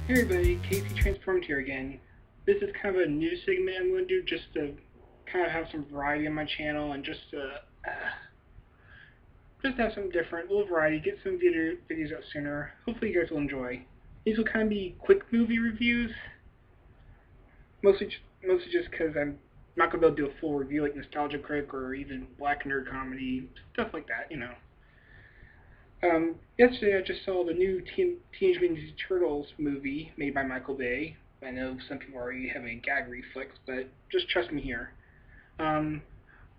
Hey everybody, Casey Transformed here again. This is kind of a new segment I'm going to do just to kind of have some variety on my channel and just have some different, little variety, get some videos out sooner. Hopefully you guys will enjoy. These will kind of be quick movie reviews, mostly just because I'm not going to be able to do a full review like Nostalgia Critic or even Black Nerd Comedy, stuff like that. Yesterday I just saw the new Teenage Mutant Ninja Turtles movie made by Michael Bay. I know some people are already having a gag reflex, but just trust me here. Um,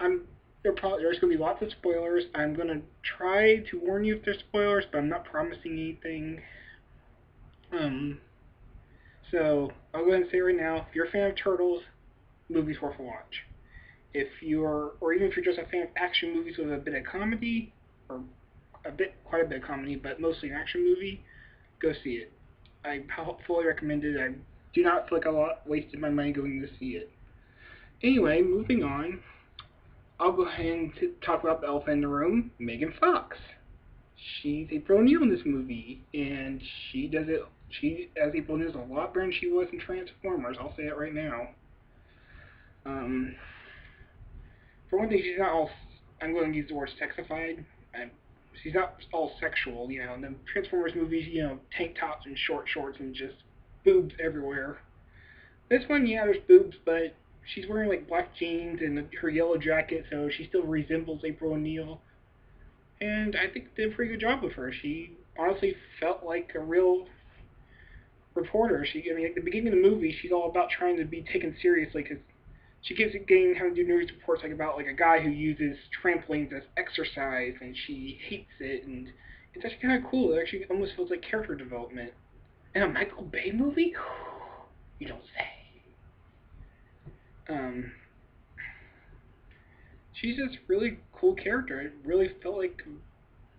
I'm there's going to be lots of spoilers. I'm going to try to warn you if there's spoilers, but I'm not promising anything. Um, so I'll go ahead and say right now, if you're a fan of Turtles, movie's worth a watch. Or even if you're just a fan of action movies with a bit of comedy, or quite a bit of comedy, but mostly an action movie, go see it. I fully recommend it. I do not feel like wasted my money going to see it. Anyway, moving on, I'll go ahead and talk about the elephant in the room, Megan Fox. She's April O'Neil in this movie, and she does it. She, as April O'Neil, is a lot better than she was in Transformers. I'll say it right now. Um, for one thing, she's not all. I'm going to use the word sexified. She's not all sexual, In the Transformers movies, tank tops and short shorts and just boobs everywhere. This one, yeah, there's boobs, but she's wearing like black jeans and her yellow jacket, so she still resembles April O'Neil. And I think they did a pretty good job with her. She honestly felt like a real reporter. I mean, at the beginning of the movie, she's all about trying to be taken seriously because she keeps getting having to do news reports like about like a guy who uses trampolines as exercise, and she hates it, and it's actually kind of cool. It actually almost feels like character development. In a Michael Bay movie, you don't say. Um, she's just really cool character. It really felt like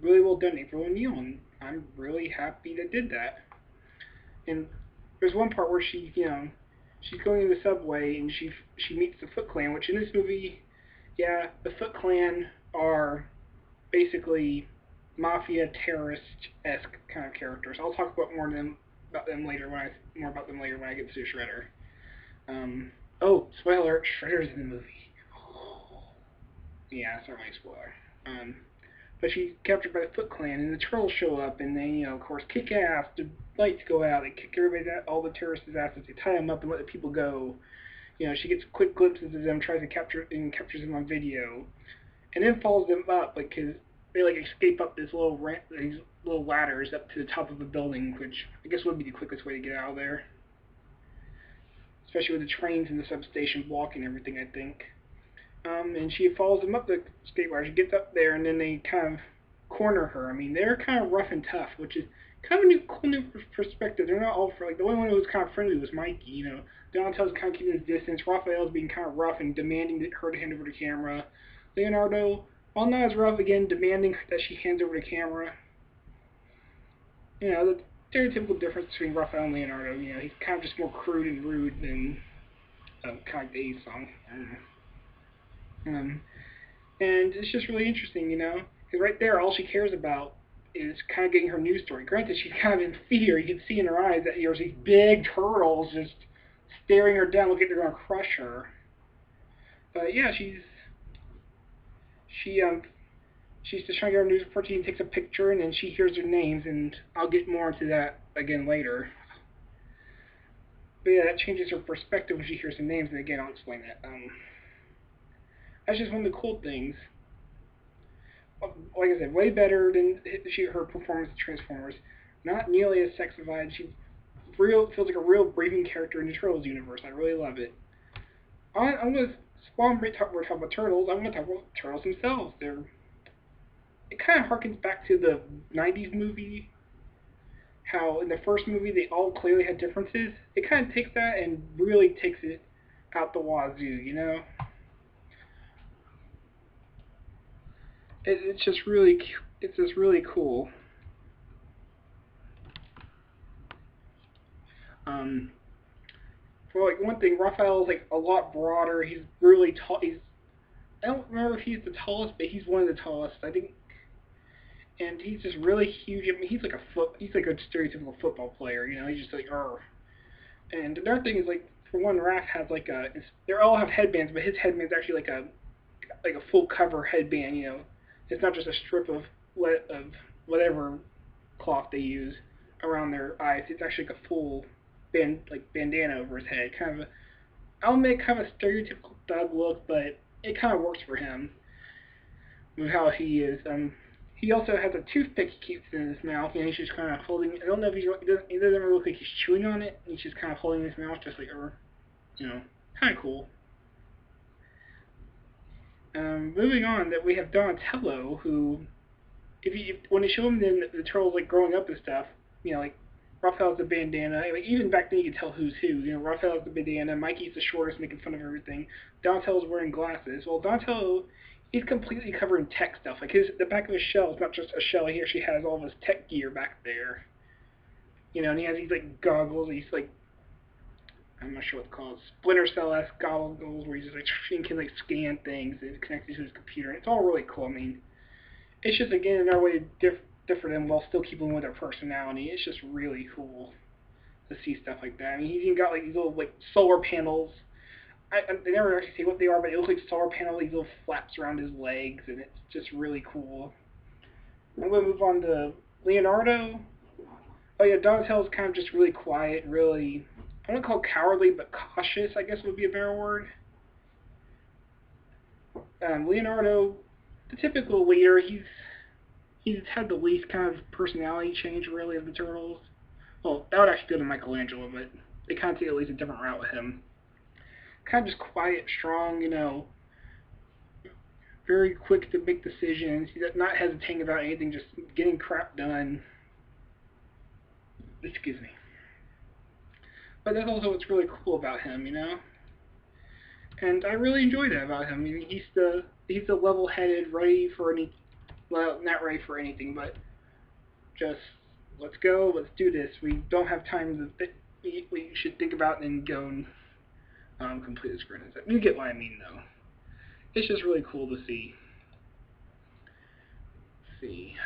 really well done, April O'Neil, and I'm really happy they did that. And there's one part where she's going in the subway and she meets the Foot Clan, which in this movie, yeah, the Foot Clan are basically mafia terrorist esque kind of characters. I'll talk about them later when I get to Shredder. Oh, spoiler alert, Shredder's in the movie. Yeah, certainly a spoiler. But she's captured by the Foot Clan, and the Turtles show up, and they, of course, kick ass. The lights go out. They kick all the terrorists' asses. They tie them up and let the people go. She gets quick glimpses of them, tries to captures them on video, and then follows them up because they like escape up these little ladders up to the top of a building, which I guess would be the quickest way to get out of there, especially with the trains and the substation blocking everything. I think. And she follows them up the skate ladder. She gets up there, and then they kind of corner her. I mean, they're kind of rough and tough, which is kind of a cool new perspective. They're not all for like the only one who was kind of friendly was Mikey. Donatello's kind of keeping his distance. Raphael's being kind of rough and demanding her to hand over the camera. Leonardo, while not as rough, again demanding that she hands over the camera. The stereotypical difference between Raphael and Leonardo. He's kind of just more crude and rude than kind of the A's song. I don't know. And it's just really interesting, because right there, all she cares about is kind of getting her news story. Granted, she's kind of in fear. You can see in her eyes that there's these big turtles just staring her down, looking like they're going to crush her. But yeah, she she's just trying to get her news report. She takes a picture, and then she hears their names, and I'll get more into that again later. But yeah, that changes her perspective when she hears the names, and again, I'll explain that. That's just one of the cool things. Like I said, way better than her performance in Transformers. Not nearly as sexified. She feels like a real breathing character in the Turtles universe. I really love it. I'm gonna while we're talking about Turtles, I'm gonna talk about Turtles themselves. It kind of harkens back to the '90s movie. How in the first movie they all clearly had differences. It kind of takes that and really takes it out the wazoo. It's just really cool. Um, for like one thing, Raphael's like a lot broader. He's really tall. I don't remember if he's the tallest, but he's one of the tallest. I think and he's just really huge. I mean, he's like a stereotypical football player. You know, he's just like, "Arr." And another thing is like, for one, Raph has like they all have headbands, but his headband's actually like a full cover headband. You know, it's not just a strip of whatever cloth they use around their eyes. It's actually like a full bandana over his head. I'll make kind of a stereotypical thug look, but it kind of works for him with how he is. He also has a toothpick he keeps in his mouth, and he's just kind of holding. I don't know if he doesn't really look like he's chewing on it. He's just kind of holding his mouth, just like, you know, kind of cool. Moving on, that we have Donatello, who, when they show him the turtles like growing up and stuff, you know, like Raphael's the bandana. Like, even back then you could tell who's who. You know, Raphael's the bandana, Mikey's the shortest, making fun of everything. Donatello's wearing glasses. Well, Donatello, he's completely covered in tech stuff. Like the back of his shell is not just a shell. He actually has all of his tech gear back there. You know, and he has these like goggles. He's like, I'm not sure what it's called, Splinter Cell-esque goggles, where he's just like he can like scan things and connect it to his computer. And it's all really cool. I mean, it's just again another way to differ them while still keeping with their personality. It's just really cool to see stuff like that. I mean, he's even got like these little like solar panels. They never actually say what they are, but it looks like solar panels, these little flaps around his legs, and it's just really cool. I'm going to move on to Leonardo. Oh yeah, Donatello's kind of just really quiet, really, I wouldn't call it cowardly, but cautious, I guess would be a better word. Leonardo, the typical leader, he's had the least kind of personality change, really, of the Turtles. Well, that would actually go to Michelangelo, but they kind of take at least a different route with him. Kind of just quiet, strong, you know, very quick to make decisions. He's not hesitating about anything, just getting crap done. Excuse me. But that's also what's really cool about him, you know? And I really enjoy that about him. I mean, he's the level-headed, ready for well, not ready for anything, but just, let's go, let's do this. We don't have time to, we should think about and go and complete the sprint. You get what I mean, though. It's just really cool to see. Let's see.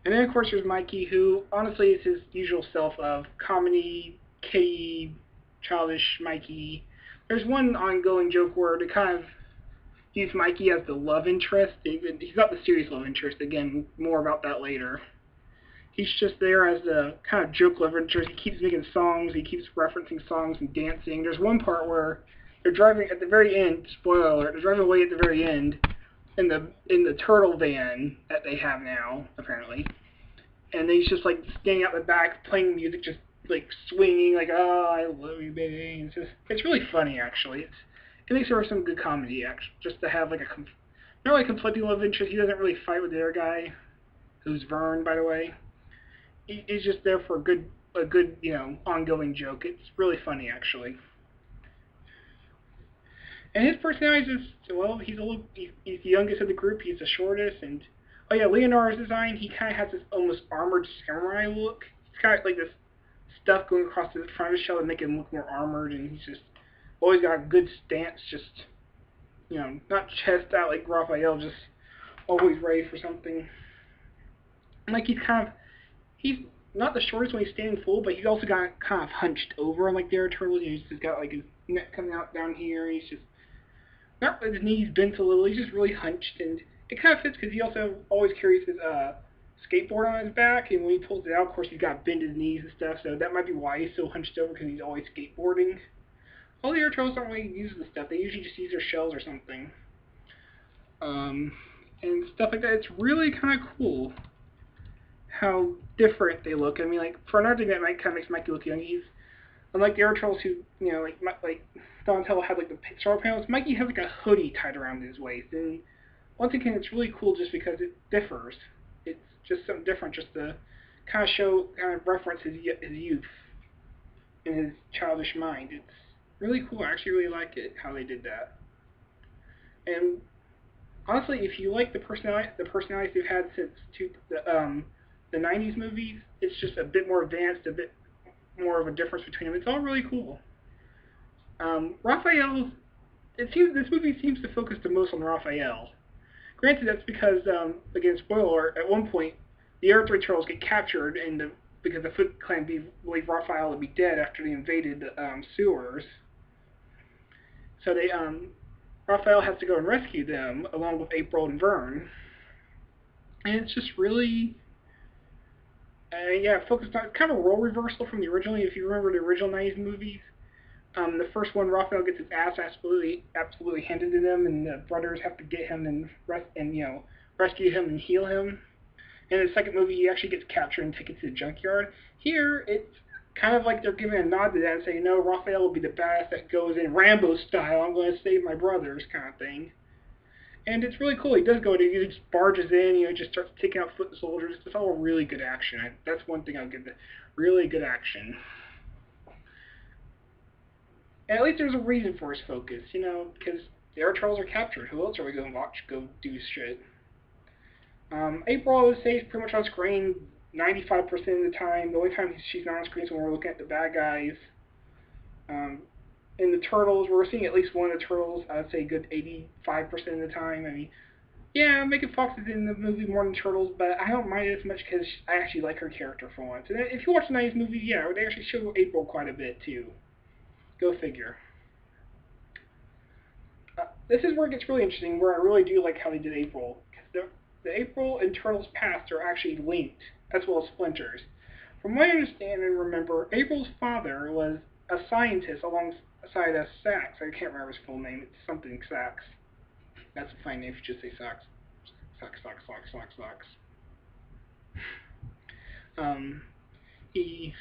And then, of course, there's Mikey, who, honestly, is his usual self of comedy, kitty, childish Mikey. There's one ongoing joke where they kind of use Mikey as the love interest. He's not the serious love interest. Again, more about that later. He's just there as the kind of joke love interest. He keeps making songs. He keeps referencing songs and dancing. There's one part where they're driving at the very end. Spoiler alert! They're driving away at the very end in the turtle van that they have now, apparently. And he's just like standing out the back, playing music, just like swinging, like, "Oh, I love you, baby." It's really funny, actually. It makes for some good comedy, actually, just to have like not like conflicting love interest. He doesn't really fight with the other guy, who's Vern, by the way. He's just there for a good, you know, ongoing joke. It's really funny, actually. And his personality is just, well, he's the youngest of the group. He's the shortest, and oh yeah, Leonardo's design. He kind of has this almost armored samurai look. He's got like this stuff going across the front of his shell to make him look more armored, and he's just always got a good stance. Just, you know, not chest out like Raphael, just always ready for something. And like he's not the shortest when he's standing full, but he's also got kind of hunched over, unlike the other turtles. He's just got like his neck coming out down here. He's just not with his knees bent a little. He's just really hunched, and it kind of fits because he also always carries his skateboard on his back, and when he pulls it out, of course, he's got bent his knees and stuff. So that might be why he's so hunched over, because he's always skateboarding. All the other turtles don't really use this stuff. They usually just use their shells or something, and stuff like that. It's really kind of cool how different they look. I mean, like, for another thing that kind of makes Mikey look young, he's unlike the other turtles who, you know, like Donatello had like the solar panels. Mikey has like a hoodie tied around his waist, and once again, it's really cool just because it differs. It's just something different, just to kind of reference his youth and his childish mind. It's really cool. I actually really like it how they did that. And honestly, if you like the personalities they've had since the '90s movies, it's just a bit more advanced, a bit more of a difference between them. It's all really cool. Raphael, this movie seems to focus the most on Raphael. Of Granted, that's because, again, spoiler, at one point, the Earth 3 Turtles get captured, because the Foot Clan believe Raphael would be dead after they invaded the sewers. So Raphael has to go and rescue them, along with April and Vern. And it's just really, focused on kind of a role reversal from the original. If you remember the original '90s movies, the first one, Raphael gets his ass absolutely handed to them, and the brothers have to get him and rescue him and heal him. In the second movie, he actually gets captured and taken to the junkyard. Here, it's kind of like they're giving a nod to that and saying, no, Raphael will be the badass that goes in Rambo style, I'm going to save my brothers kind of thing. And it's really cool. He does go, he just barges in, just starts taking out foot soldiers. It's all really good action. That's one thing I'll give it. Really good action. And at least there's a reason for his focus, because the Air Trolls are captured. Who else are we going to watch go do shit? April, I would say, is pretty much on screen 95% of the time. The only time she's not on screen is when we're looking at the bad guys. In the Turtles, we're seeing at least one of the Turtles, I would say a good 85% of the time. I mean, yeah, Megan Fox is in the movie more than Turtles, but I don't mind it as much because I actually like her character for once. And if you watch the 90s movie, yeah, they actually show April quite a bit, too. Go figure. This is where it gets really interesting, where I really do like how they did April. Because the April and Turtles past are actually linked, as well as Splinter's. From what I understand and remember, April's father was a scientist alongside a Sax. I can't remember his full name. It's something Sax. That's a fine name if you just say Sax. Sax. He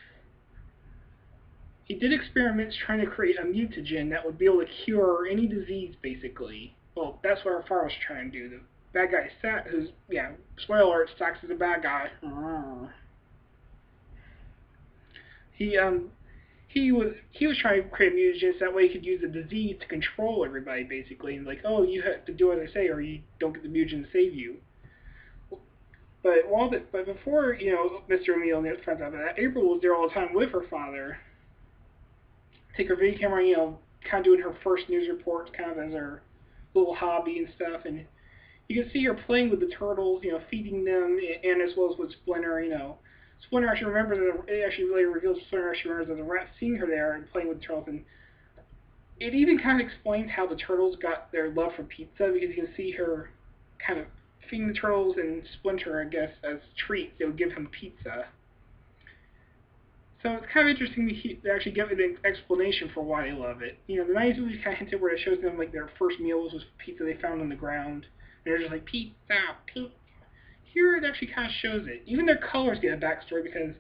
did experiments trying to create a mutagen that would be able to cure any disease, basically. Well, that's what our father was trying to do. The bad guy, Sax, spoiler alert, Sax is a bad guy. He was trying to create mutagens that way he could use the disease to control everybody, basically. And oh, you have to do as I say, or you don't get the mutagen to save you. But before Mr. O'Neill finds out that, April was there all the time with her father. Take her video camera, kind of doing her first news reports, kind of as her little hobby and stuff. And you can see her playing with the turtles, feeding them, and as well as with Splinter, Splinter actually remembers, it actually really reveals Splinter actually remembers as a rat seeing her there and playing with the turtles. And it even kind of explains how the turtles got their love for pizza, because you can see her kind of feeding the turtles and Splinter, I guess, as treats. They would give him pizza. So it's kind of interesting to actually give an explanation for why they love it. The 90s movies kind of hinted where it shows them their first meal was pizza they found on the ground. And they're just like, pizza. Here it actually kind of shows it. Even their colors get a backstory, because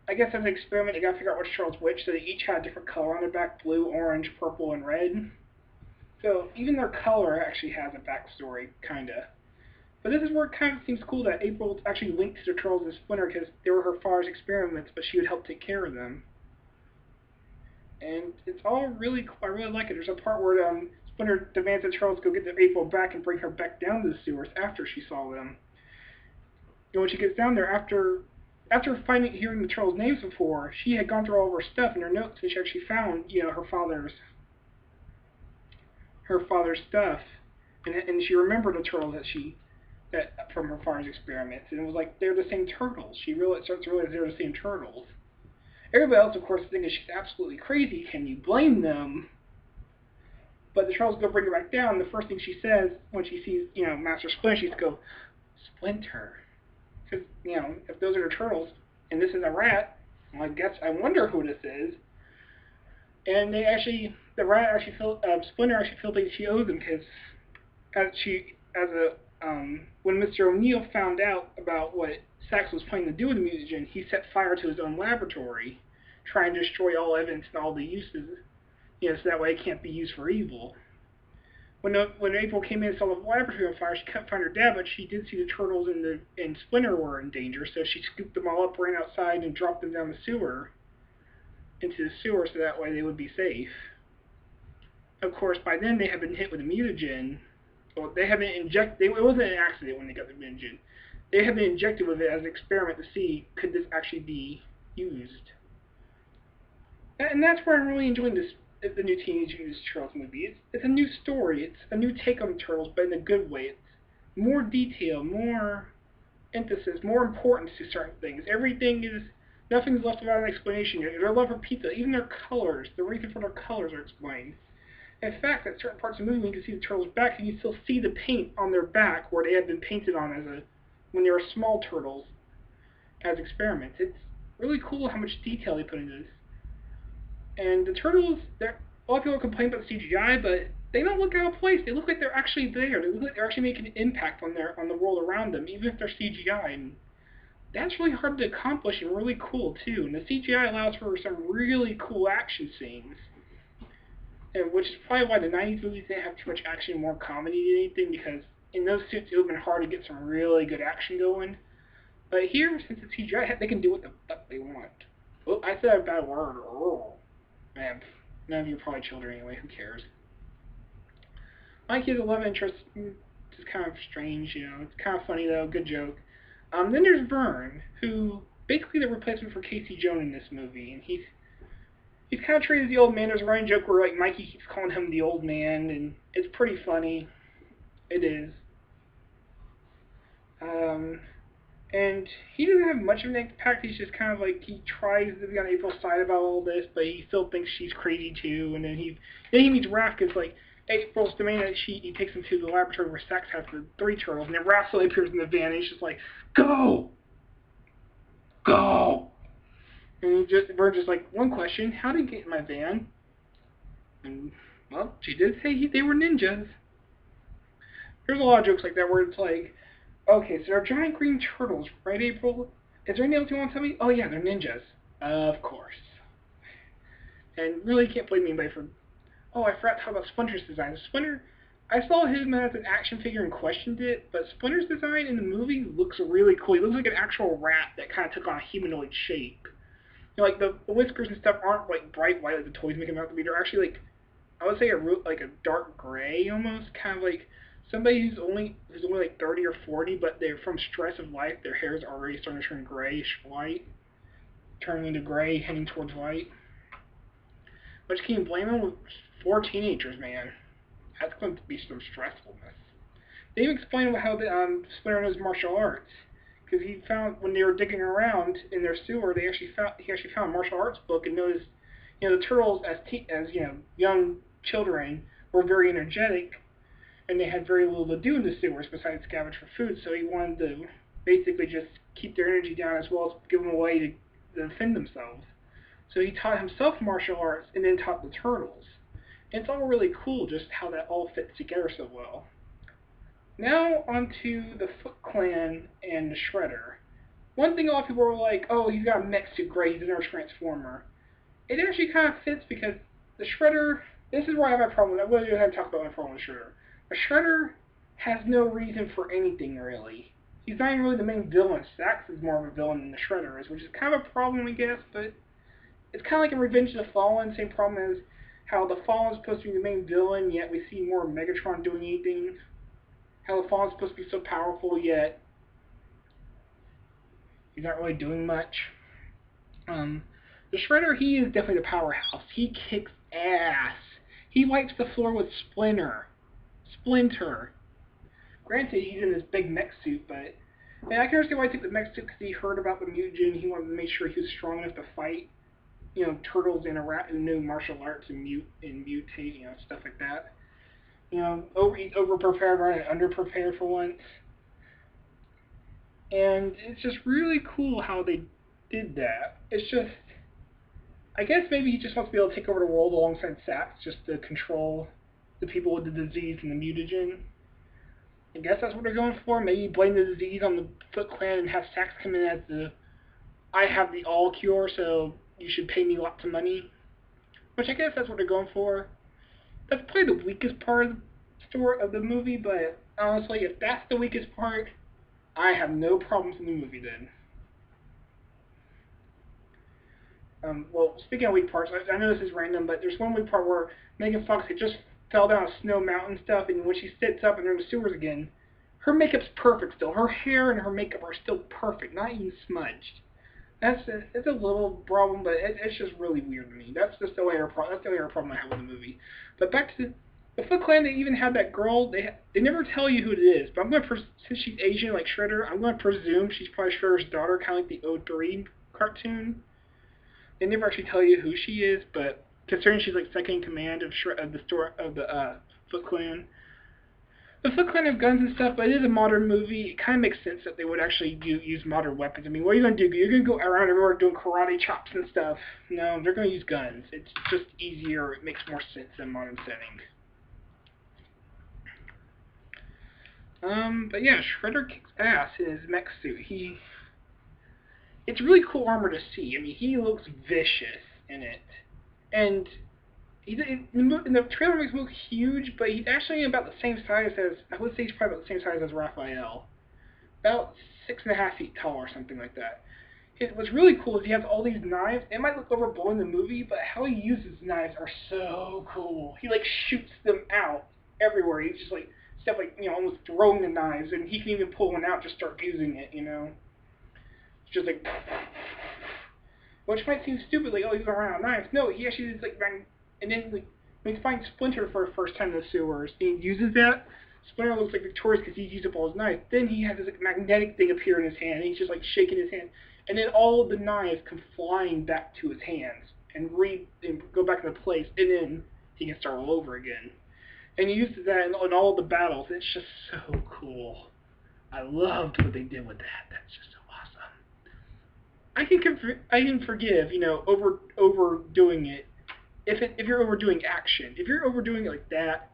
I guess as an experiment they got to figure out which turtle's which, so they each had a different color on their back: blue, orange, purple, and red. So even their color actually has a backstory, kinda. But this is where it kind of seems cool that April actually linked to the Turtles and Splinter, because they were her father's experiments, but she would help take care of them. And it's all really cool. I really like it. There's a part where Splinter demands that Turtles go get the April back and bring her back down to the sewers after she saw them. And when she gets down there, after hearing the Turtles' names before, she had gone through all of her stuff in her notes, and she actually found, her father's stuff, and she remembered the Turtles that from her father's experiments, and it was like they're the same turtles. She starts to realize they're the same turtles. Everybody else, of course, is thinking she's absolutely crazy. Can you blame them? But the turtles go bring her back down. The first thing she says when she sees, Master Splinter, she's go, Splinter. Because, if those are the turtles, and this is a rat, well, I wonder who this is. And Splinter actually feels like she owes him, because when Mr. O'Neill found out about what Sax was planning to do with the mutagen, he set fire to his own laboratory, trying to destroy all evidence and all the uses, so that way it can't be used for evil. When April came in and saw the laboratory on fire, she couldn't find her dad, but she did see the turtles and Splinter were in danger, so she scooped them all up, ran outside, and dropped them down into the sewer, so that way they would be safe. Of course, by then they had been hit with a mutagen. Well, they had been injected. It wasn't an accident when they got the mutagen. They had been injected with it as an experiment to see could this actually be used. And that's where I'm really enjoying the new Teenage Mutant Ninja Turtles movie. It's a new story. It's a new take on the Turtles, but in a good way. more detail, more emphasis, more importance to certain things. Nothing's left without an explanation. Their love for pizza, even their colors, the reason for their colors are explained. In fact, at certain parts of the movie, you can see the turtles' back, and you still see the paint on their back where they had been painted on when they were small turtles as experiments. It's really cool how much detail they put into this. And the turtles, a lot of people complain about the CGI, but they don't look out of place. They look like they're actually there. They look like they're actually making an impact on the world around them, even if they're CGI. And that's really hard to accomplish and really cool too. And the CGI allows for some really cool action scenes, and which is probably why the '90s movies didn't have too much action, more comedy than anything, because in those suits it would have been hard to get some really good action going. But here, since it's CGI, they can do what the fuck they want. Oh, I said a bad word. Oh. Man, none of you are probably children anyway, who cares? Mikey has a love interest, which is kind of strange, it's kind of funny though, good joke. Then there's Vern, who basically the replacement for Casey Jones in this movie, and he's kind of treated as the old man. There's a running joke where like Mikey keeps calling him the old man, and it's pretty funny. It is. And he doesn't have much of an impact. He's just kind of like, he tries to be on April's side about all this, but he still thinks she's crazy too. And then he meets Raph, because like April's demanding that he takes him to the laboratory where Sax has the 3 turtles, and then Raph slowly appears in the van, and he's just like, go! Go! And Vern's just like, one question, how did he get in my van? And, well, she did say they were ninjas. There's a lot of jokes like that where it's like, okay, so they're giant green turtles, right, April? Is there anything else you want to tell me? Oh yeah, they're ninjas. Of course. And really can't blame anybody for... Oh, I forgot to talk about Splinter's design. Splinter, I saw him as an action figure and questioned it, but Splinter's design in the movie looks really cool. He looks like an actual rat that kind of took on a humanoid shape. Like the whiskers and stuff aren't like bright white like the toys make them out to be. They're actually like, I would say like a dark gray almost, kind of like somebody who's only like 30 or 40, but they're from stress of life. Their hair is already starting to turn grayish white, turning into gray, heading towards white. But can you blame them? 4 teenagers, man. That's going to be some stressfulness. They even explain how the Splinter knows martial arts, because he found when they were digging around in their sewer, he actually found a martial arts book and noticed, the turtles as young children were very energetic, and they had very little to do in the sewers besides scavenge for food. So he wanted to basically just keep their energy down as well as give them a way to defend themselves. So he taught himself martial arts and then taught the turtles. And it's all really cool just how that all fits together so well. Now onto the Foot Clan and the Shredder. One thing a lot of people were like, oh, he's got a mech suit, great, he's another Transformer. It actually kind of fits because the Shredder, this is where I have my problem. I really don't have to talk about my problem with Shredder. The Shredder has no reason for anything, really. He's not even really the main villain. Sax is more of a villain than the Shredder is, which is kind of a problem, I guess, but it's kind of like in Revenge of the Fallen, same problem as how the Fallen is supposed to be the main villain, yet we see more of Megatron doing anything. How the Fallen is supposed to be so powerful, yet he's not really doing much. The Shredder, he is definitely the powerhouse. He kicks ass. He wipes the floor with Splinter. Granted, he's in this big mech suit, but man, I can understand why he took the mech suit, because he heard about the mutagen. He wanted to make sure he was strong enough to fight, turtles in a rat who knew martial arts and mutate, stuff like that. He's over-prepared rather than under-prepared for once. And it's just really cool how they did that. It's just, I guess maybe he just wants to be able to take over the world alongside Sax, just to control the people with the disease and the mutagen. I guess that's what they're going for. Maybe blame the disease on the Foot Clan and have Sax come in as I have the all cure, so you should pay me lots of money. Which I guess that's what they're going for. That's probably the weakest part of the story of the movie, but honestly, if that's the weakest part, I have no problems in the movie then. Well, speaking of weak parts, I know this is random, but there's one weak part where Megan Fox had just fell down a snow mountain stuff, and when she sits up and they're in the sewers again, her makeup's perfect still. Her hair and her makeup are still perfect, not even smudged. It's a little problem, but it's just really weird to me. That's just the only other problem I have with the movie. But back to The Foot Clan, they even had that girl. They never tell you who it is, but I'm gonna since she's Asian like Shredder, I'm gonna presume she's probably Shredder's daughter, kind of like the '03 cartoon. They never actually tell you who she is, but considering she's like second in command of the store of the Foot Clan. The Foot Clan have guns and stuff, but it is a modern movie. It kind of makes sense that they would actually use modern weapons. I mean, what are you going to do? You're going to go around everywhere doing karate chops and stuff. No, they're going to use guns. It's just easier. It makes more sense in a modern setting. But yeah, Shredder kicks ass in his mech suit. It's really cool armor to see. I mean, he looks vicious in it. And in the trailer makes him look huge, but he's actually about the same size as, I would say he's probably about the same size as Raphael. About 6.5 feet tall or something like that. What's really cool is he has all these knives. It might look overblown in the movie, but how he uses knives are so cool. He like shoots them out everywhere. He's just like, stuff like, almost throwing the knives, and he can even pull one out and just start using it, It's just like, which might seem stupid, like, oh, he's going around knives. No, he actually is like, and then like, when he finds Splinter for the first time in the sewers, and he uses that, Splinter looks like victorious because he's used up all his knives. Then he has this like, magnetic thing appear in his hand, and he's just like shaking his hand, and then all of the knives come flying back to his hands and go back into place, and then he can start all over again. And he uses that in all the battles. It's just so cool. I loved what they did with that. That's just so awesome. I can forgive, overdoing it. If you're overdoing action, if you're overdoing it like that,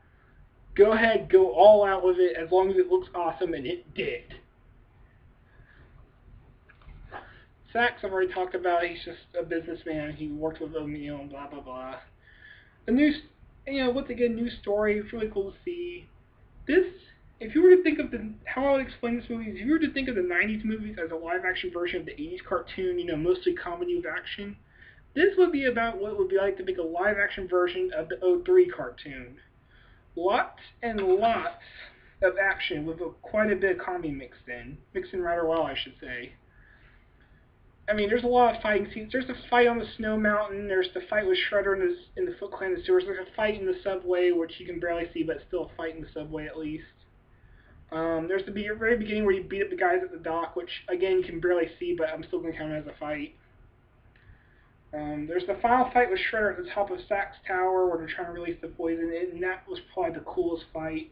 go ahead, go all out with it as long as it looks awesome, and it did. Sax, I've already talked about. He's just a businessman. He worked with O'Neill and blah blah blah. The new, once again, new story. It's really cool to see. This, if you were to think of how I would explain this movie, if you were to think of the '90s movies as a live-action version of the '80s cartoon, mostly comedy with action, this would be about what it would be like to make a live-action version of the '03 cartoon. Lots and lots of action with quite a bit of comedy mixed in rather well, I should say. I mean, there's a lot of fighting scenes. There's the fight on the snow mountain. There's the fight with Shredder in the Foot Clan in the sewers. There's a fight in the subway, which you can barely see, but still a fight in the subway at least. There's the very beginning where you beat up the guys at the dock, which, again, you can barely see, but I'm still going to count it as a fight. There's the final fight with Shredder at the top of Sack's tower, where they're trying to release the poison, and that was probably the coolest fight.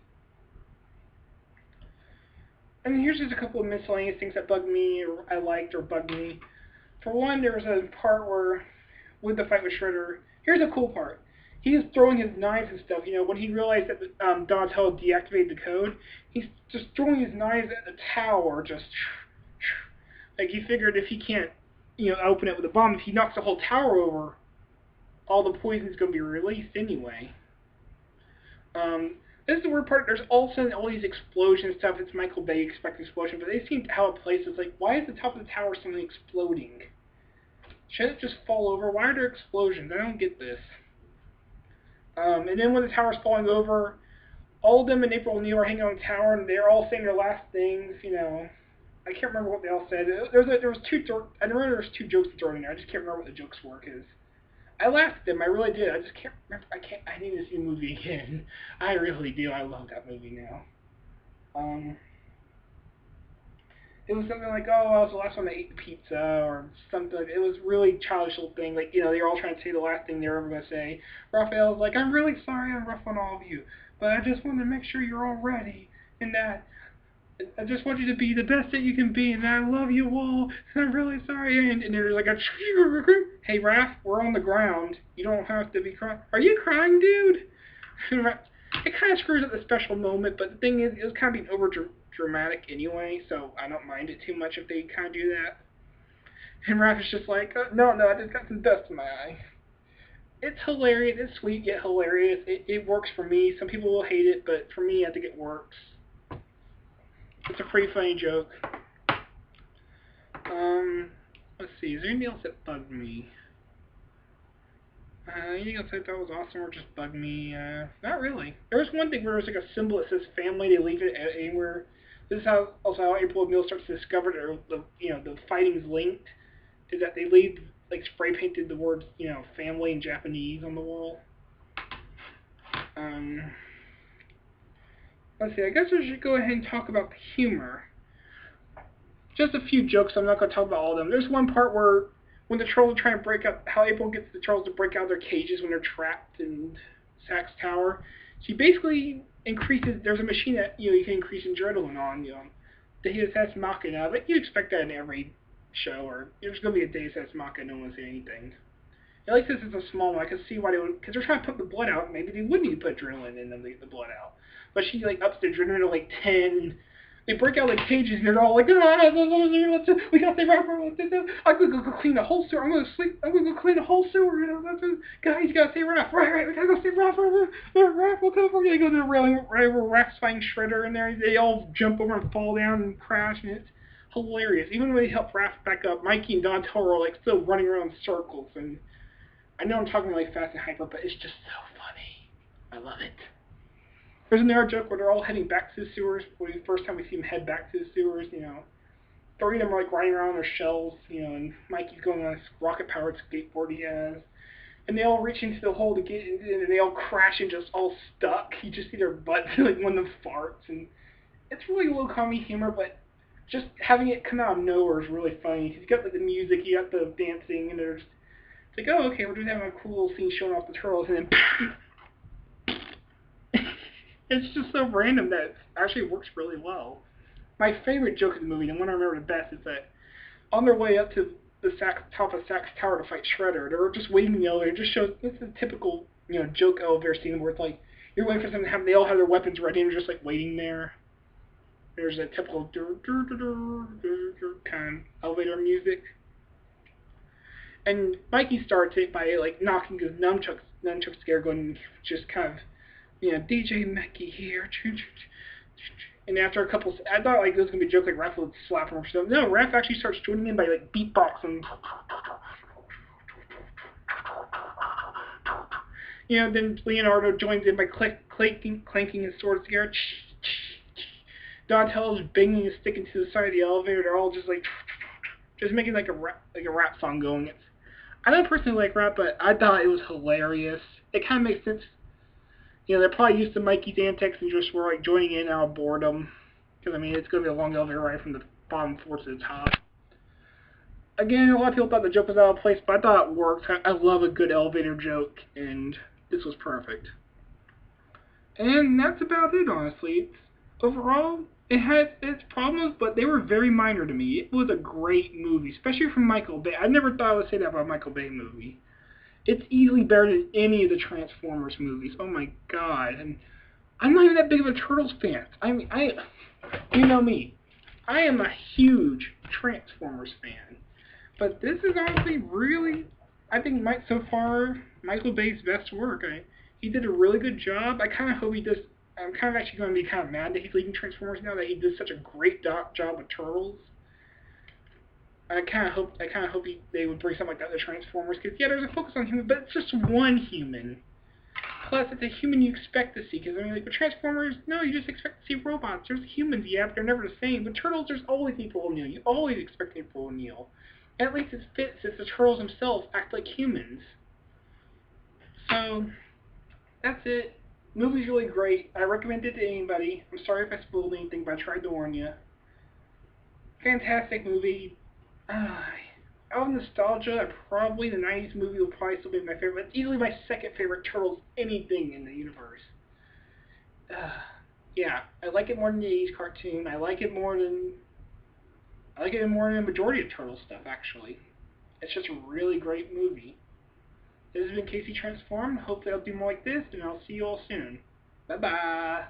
I mean, here's just a couple of miscellaneous things that bugged me, or I liked, or bugged me. For one, there was a part where, with the fight with Shredder, here's a cool part. He was throwing his knives and stuff, when he realized that Donatello deactivated the code, he's just throwing his knives at the tower, just, like he figured if he can't, open it with a bomb, if he knocks the whole tower over, all the poison's going to be released anyway. This is the weird part. There's also all these explosion stuff. It's Michael Bay expecting explosion, but they seem to have a place that's like, why is the top of the tower suddenly exploding? Shouldn't it just fall over? Why are there explosions? I don't get this. And then when the tower's falling over, all of them and April O'Neil are hanging on the tower, and they're all saying their last things. I can't remember what they all said. I remember there was two jokes thrown in there. I just can't remember what the jokes were because I laughed at them. I really did. I just can't remember. I need to see the movie again. I really do. I love that movie now. It was something like, oh, I was the last one to eat the pizza, or something. It was really childish little thing. Like, they're all trying to say the last thing they're ever going to say. Raphael's like, I'm really sorry I'm rough on all of you, but I just wanted to make sure you're all ready, and that I just want you to be the best that you can be, and I love you all, and I'm really sorry. And there's like a, hey, Raph, we're on the ground. You don't have to be crying. Are you crying, dude? It kind of screws up the special moment, but the thing is, it was kind of being over dramatic anyway, so I don't mind it too much if they kind of do that. And Raph is just like, no, I just got some dust in my eye. It's hilarious. It's sweet yet hilarious. It works for me. Some people will hate it, but for me, I think it works. It's a pretty funny joke. Let's see. Is there anything else that bugged me? Anything else I thought was awesome or just bugged me? Not really. There was one thing where there's like a symbol that says family. They leave it anywhere. This is also how April O'Neil starts to discover that the fighting's linked. Is that they leave like spray painted the words family in Japanese on the wall. let's see, I guess I should go ahead and talk about the humor. Just a few jokes, I'm not going to talk about all of them. There's one part where when the trolls are trying to break out, how April gets the trolls to break out of their cages when they're trapped in Sack's tower. She basically increases, there's a machine that, you can increase adrenaline on, the Deus Ex Machina, but you expect that in every show, or there's going to be a Deus Ex Machina, no one will say anything. At least this is a small one, I can see why they would, because they're trying to put the blood out, maybe they would need to put adrenaline in them to get the blood out. But she, ups the adrenaline to, 10, they break out the cages and they're all like, we got the rapper, I'm gonna go clean the whole sewer, I'm gonna go clean the whole sewer, guys, you gotta save Raph, right, we gotta go save Raph, Raph, we'll come over, they go to the railing, right, where Raph's fighting Shredder in there, they all jump over and fall down and crash, and it's hilarious. Even when they help Raph back up, Mikey and Donatello are, still running around in circles, and I know I'm talking really fast and hyper, but it's just so funny. I love it. There's another joke where they're all heading back to the sewers. For the first time we see them head back to the sewers, three of them are riding around their shells, and Mikey's going on this rocket-powered skateboard he has. And they all reach into the hole to get in, and they all crash and just all stuck. You just see their butts, one of them farts. And it's really low comedy humor, but just having it come out of nowhere is really funny. You got the music, you got the dancing, and there's it's like, oh, okay, we're just having a cool little scene showing off the turtles, and then it's just so random that it actually works really well. My favorite joke of the movie, and one I remember the best, is that on their way up to the top of Sack's tower to fight Shredder, they were just waiting in the elevator. It just shows, it's a typical, joke elevator scene where it's you're waiting for them to have, they all have their weapons ready and they're just waiting there. There's that typical kind of elevator music. And Mikey starts it by knocking his nunchucks together, going just kind of, DJ Mikey here. And after a couple, I thought it was gonna be a joke Raph would slap him or something. No, Raph actually starts joining in by beatboxing. Then Leonardo joins in by clanking his swords together. Donatello's banging his stick into the side of the elevator. They're all just making a rap song going. I don't personally like rap, but I thought it was hilarious. It kind of makes sense. They're probably used to Mikey's antics and just were joining in out of boredom. Because it's going to be a long elevator ride from the bottom floor to the top. Again, a lot of people thought the joke was out of place, but I thought it worked. I love a good elevator joke, and this was perfect. And that's about it, honestly. Overall, it had its problems, but they were very minor to me. It was a great movie, especially from Michael Bay. I never thought I would say that about a Michael Bay movie. It's easily better than any of the Transformers movies. Oh my god. And I'm not even that big of a Turtles fan. You know me. I am a huge Transformers fan. But this is honestly really, I think so far, Michael Bay's best work. He did a really good job. I kind of hope he does. I'm kind of actually going to be kind of mad that he's leaving Transformers now, that he did such a great job with Turtles. I kind of hope they would bring something like that to Transformers, because there's a focus on human, but it's just one human. Plus, it's a human you expect to see, because with Transformers, no, you just expect to see robots. There's humans, yeah, but they're never the same. But Turtles, there's always April O'Neil. You always expect April O'Neil. At least it fits, since the Turtles themselves act like humans. So, that's it. Movie's really great. I recommend it to anybody. I'm sorry if I spoiled anything, but I tried to warn you. Fantastic movie. Out of nostalgia, probably the 90s movie will probably still be my favorite. It's easily my second favorite Turtles anything in the universe. Yeah, I like it more than the 80s cartoon. I like it more than the majority of Turtle stuff, actually. It's just a really great movie. This has been Casey Transformed. Hopefully I'll do more like this, and I'll see you all soon. Bye-bye.